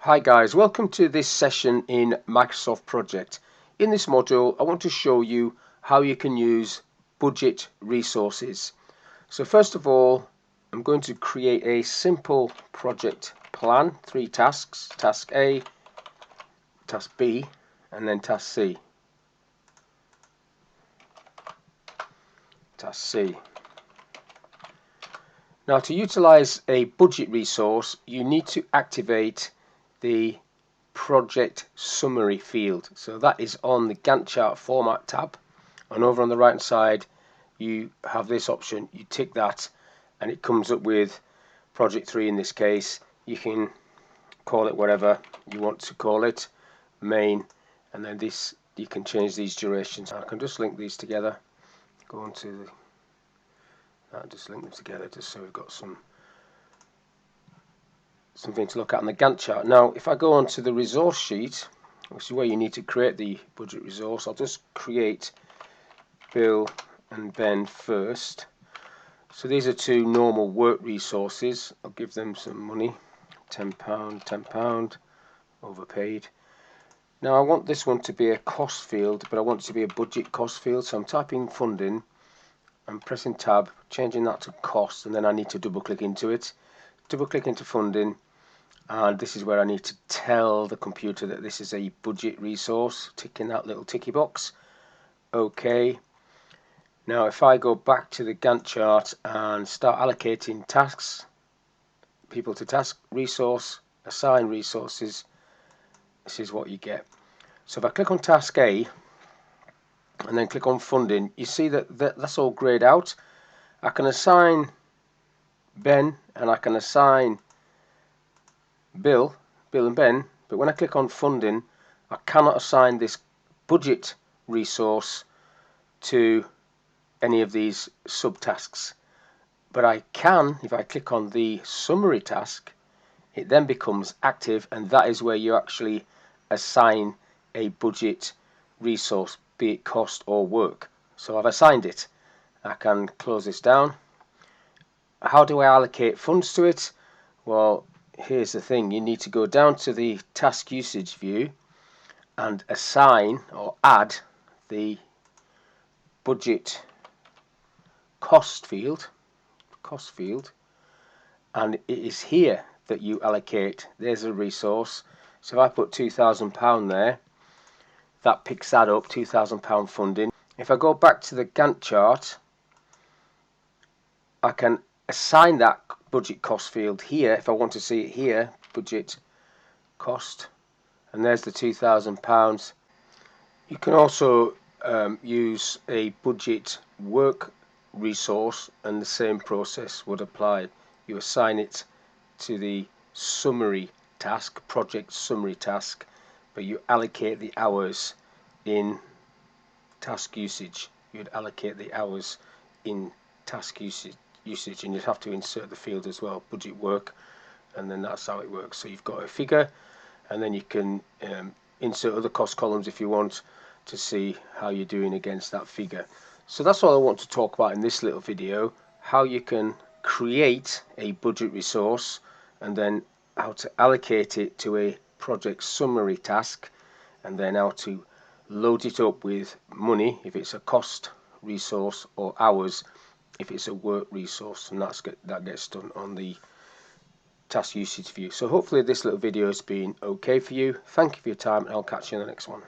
Hi guys, welcome to this session in Microsoft Project. In this module I want to show you how you can use budget resources. So first of all I'm going to create a simple project plan, 3 tasks, task A, task B and then task C. Task C. Now to utilize a budget resource you need to activate the project summary field. So that is on the Gantt Chart format tab, and over on the right hand side you have this option. You tick that and it comes up with project 3 in this case. You can call it whatever you want to call it, main, and then this you can change these durations. I can just link these together, go on to the just link them together just so we've got something to look at on the Gantt chart. Now if I go on to the resource sheet, which is where you need to create the budget resource, I'll just create Bill and Ben first. So these are 2 normal work resources. I'll give them some money, £10, £10, overpaid. Now I want this one to be a cost field, but I want it to be a budget cost field, so I'm typing funding, I'm pressing tab, changing that to cost, and then I need to double click into it. Double click into funding, and this is where I need to tell the computer that this is a budget resource, ticking that little ticky box. OK. Now if I go back to the Gantt chart and start allocating tasks, people to task, resource, assign resources, this is what you get. So if I click on task A and then click on funding, you see that's all grayed out. I can assign Ben and I can assign Bill and Ben, but when I click on funding I cannot assign this budget resource to any of these subtasks. But I can, if I click on the summary task, it then becomes active, and that is where you actually assign a budget resource, be it cost or work. So I've assigned it. I can close this down. How do I allocate funds to it? Well, here's the thing. You need to go down to the task usage view and assign or add the budget cost field, and it is here that you allocate. There's a resource. So if I put £2,000 there, that picks that up, £2,000 funding. If I go back to the Gantt chart, I can assign that budget cost field here if I want to see it here, budget cost, and there's the £2,000. You can also use a budget work resource, and the same process would apply. You assign it to the summary task, project summary task, but you allocate the hours in task usage. You'd allocate the hours in task usage, and you'd have to insert the field as well, budget work, and then that's how it works. So you've got a figure, and then you can insert other cost columns if you want to see how you're doing against that figure. So that's all I want to talk about in this little video, how you can create a budget resource and then how to allocate it to a project summary task, and then how to load it up with money if it's a cost resource or hours if it's a work resource, and that gets done on the task usage view. So hopefully this little video has been okay for you. Thank you for your time, and I'll catch you in the next one.